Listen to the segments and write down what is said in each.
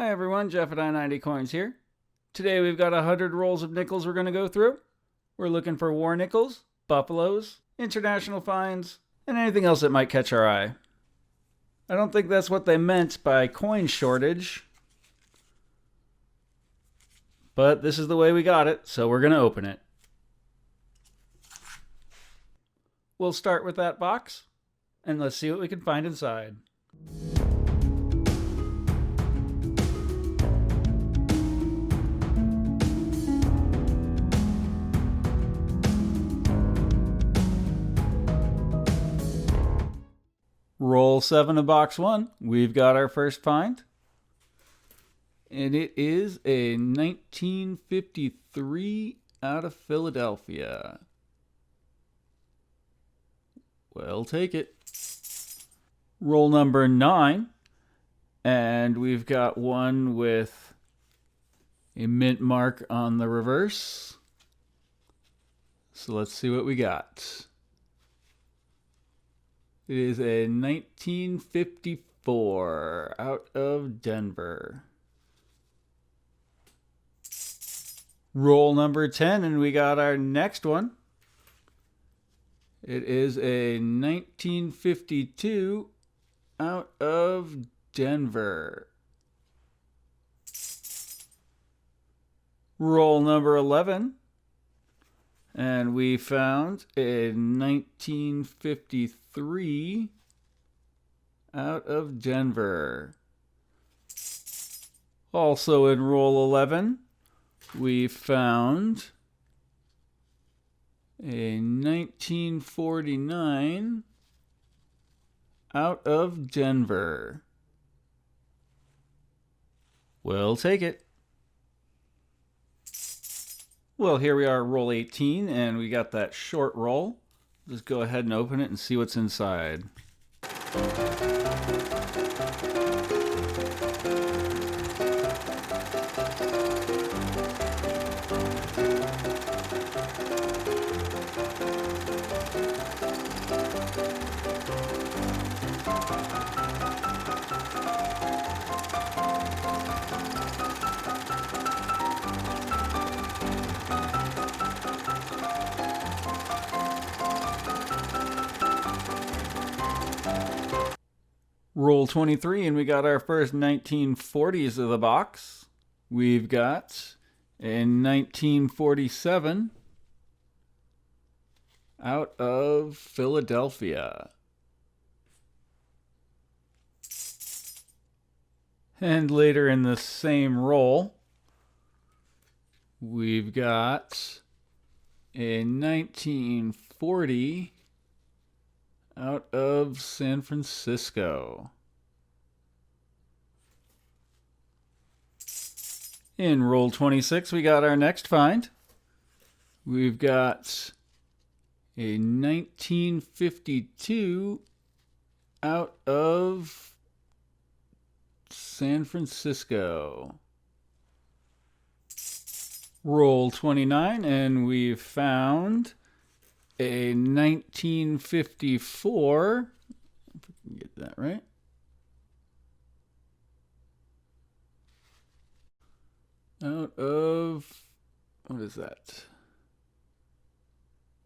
Hi everyone, Jeff at I90 Coins here. Today we've got 100 rolls of nickels we're going to go through. We're looking for war nickels, buffaloes, international finds, and anything else that might catch our eye. I don't think that's what they meant by coin shortage, but this is the way we got it, so we're going to open it. We'll start with that box, and let's see what we can find inside. Roll 7 of box 1. We've got our first find. And it is a 1953 out of Philadelphia. We'll take it. Roll number 9. And we've got one with a mint mark on the reverse. So let's see what we got. It is a 1954 out of Denver. Roll number 10, and we got our next one. It is a 1952 out of Denver. Roll number 11. And we found a 1953 out of Denver. Also in roll 11, we found a 1949 out of Denver. We'll take it. Well, here we are, roll 18, and we got that short roll. Just go ahead and open it and see what's inside. Roll 23, and we got our first 1940s of the box. We've got a 1947 out of Philadelphia. And later in the same roll, we've got a 1940 out of San Francisco. In roll 26, we got our next find. We've got a 1952 out of San Francisco. Roll 29, and we've found a 1954, if we can get that right, out of, what is that?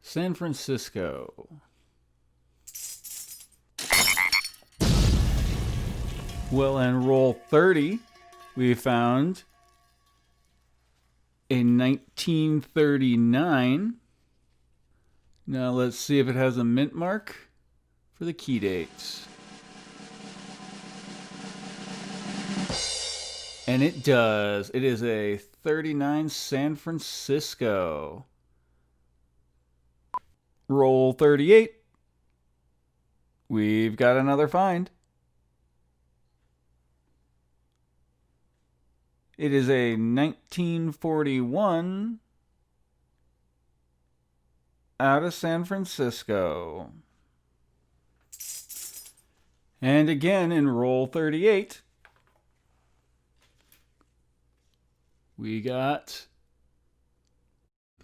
San Francisco. Well, in roll 30, we found a 1939. Now let's see if it has a mint mark for the key dates. And it does. It is a 39 San Francisco. Roll 38. We've got another find. It is a 1941 out of San Francisco. And again in roll 38, we got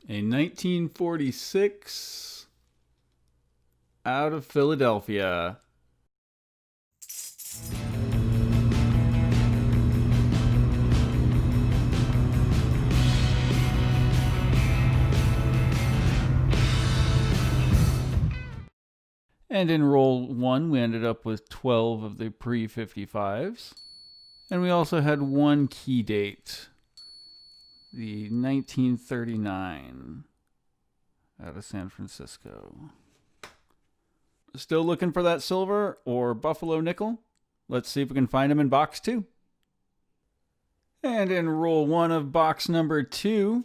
a 1946 out of Philadelphia. And in roll 1, we ended up with 12 of the pre-55s. And we also had one key date, the 1939 out of San Francisco. Still looking for that silver or buffalo nickel? Let's see if we can find them in box 2. And in roll 1 of box number 2,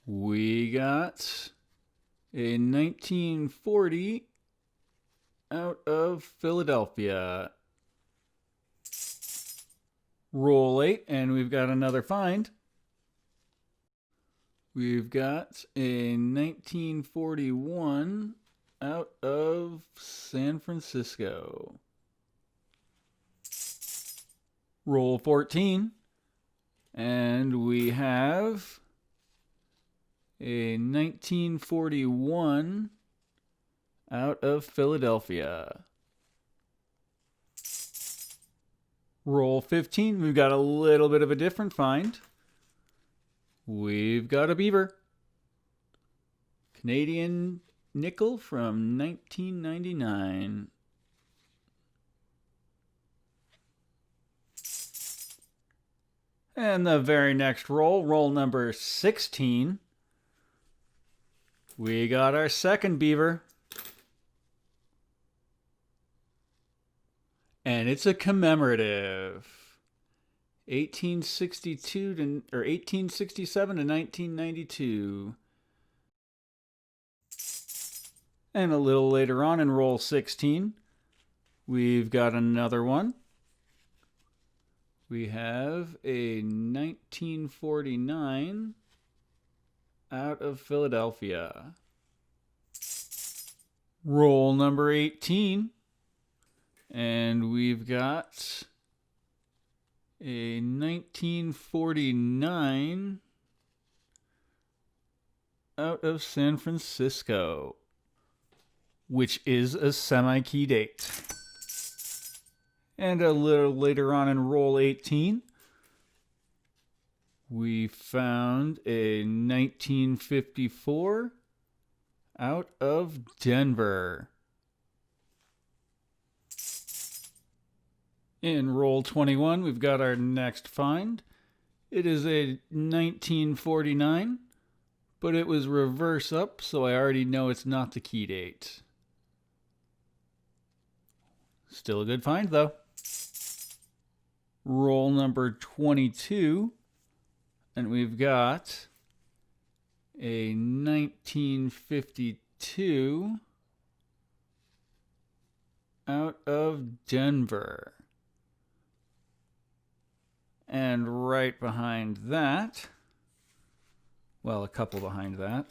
we got a 1940 out of Philadelphia. Roll 8, and we've got another find. We've got a 1941 out of San Francisco. Roll 14, and we have a 1941 out of Philadelphia. Roll 15, we've got a little bit of a different find. We've got a Beaver. Canadian nickel from 1999. And the very next roll, roll number 16, we got our second Beaver. And it's a commemorative. 1867 to 1992. And a little later on in roll 16, we've got another one. We have a 1949 out of Philadelphia. Roll number 18. And we've got a 1949 out of San Francisco, which is a semi-key date. And a little later on in roll 18, we found a 1954 out of Denver. In roll 21, we've got our next find. It is a 1949, but it was reverse up, so I already know it's not the key date. Still a good find, though. Roll number 22, and we've got a 1952 out of Denver. And right behind that, well, a couple behind that,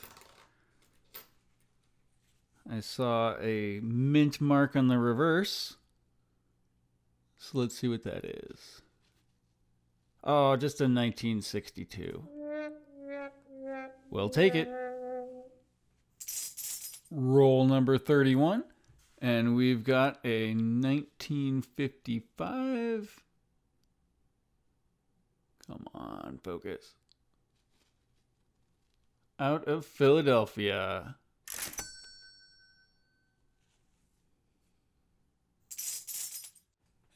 I saw a mint mark on the reverse. So let's see what that is. Oh, just a 1962. We'll take it. Roll number 31, and we've got a 1955. Come on, focus. Out of Philadelphia.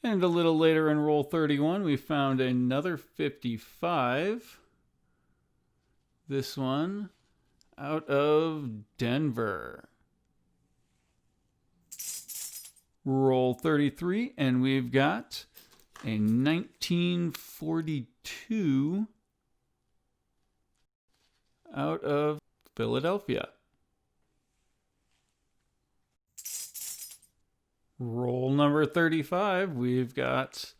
And a little later in roll 31, we found another 55. This one out of Denver. Roll 33, and we've got a 1942 out of Philadelphia. Roll number 35, we've got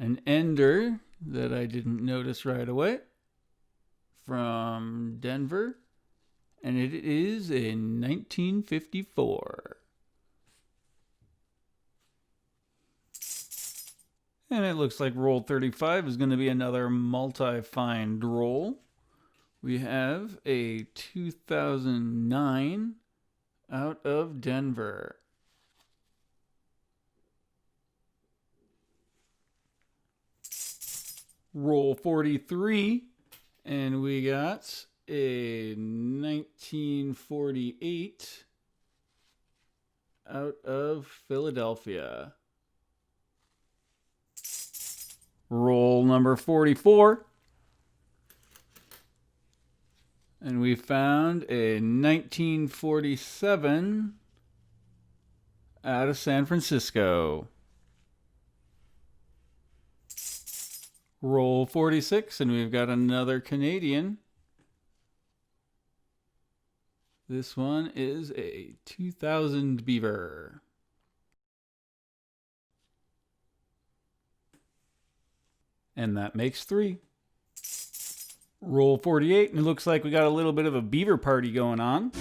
an ender that I didn't notice right away from Denver, and it is in 1954. And it looks like roll 35 is going to be another multi-find roll. We have a 2009 out of Denver. Roll 43, and we got a 1948 out of Philadelphia. Roll number 44. And we found a 1947 out of San Francisco. Roll 46, and we've got another Canadian. This one is a 2000 Beaver. And that makes 3. Roll 48, and it looks like we got a little bit of a beaver party going on.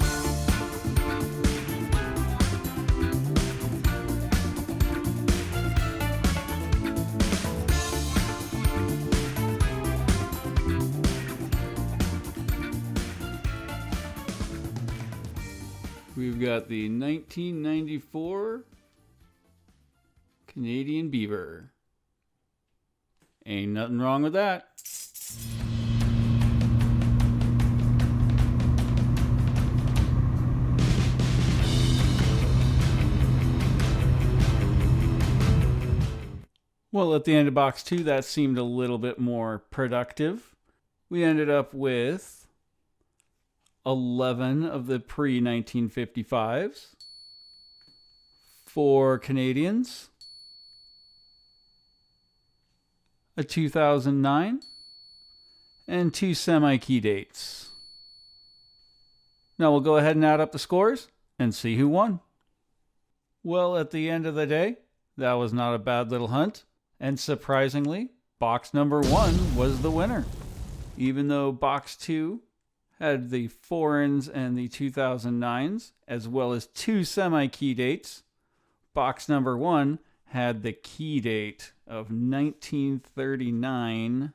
We've got the 1994 Canadian Beaver. Ain't nothing wrong with that. Well, at the end of box 2, that seemed a little bit more productive. We ended up with 11 of the pre-1955s, 4 Canadians, a 2009, and 2 semi-key dates. Now we'll go ahead and add up the scores and see who won. Well, at the end of the day, that was not a bad little hunt. And surprisingly, box number 1 was the winner. Even though box 2 had the foreigns and the 2009s, as well as 2 semi-key dates, box number 1 had the key date of 1939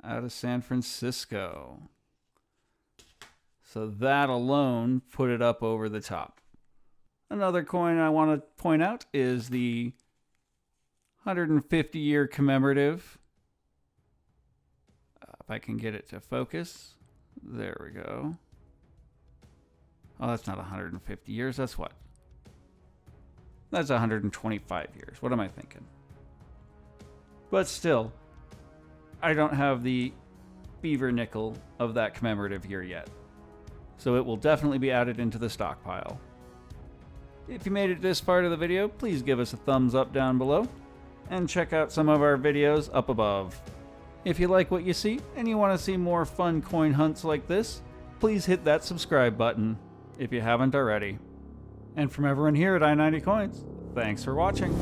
out of San Francisco. So that alone put it up over the top. Another coin I want to point out is the 150-year commemorative. If I can get it to focus. There we go. Oh, that's not 150 years. That's what? That's 125 years. What am I thinking? But still, I don't have the Beaver nickel of that commemorative year yet. So it will definitely be added into the stockpile. If you made it this far to the video, please give us a thumbs up down below and check out some of our videos up above. If you like what you see and you want to see more fun coin hunts like this, please hit that subscribe button if you haven't already. And from everyone here at I90 Coins, thanks for watching.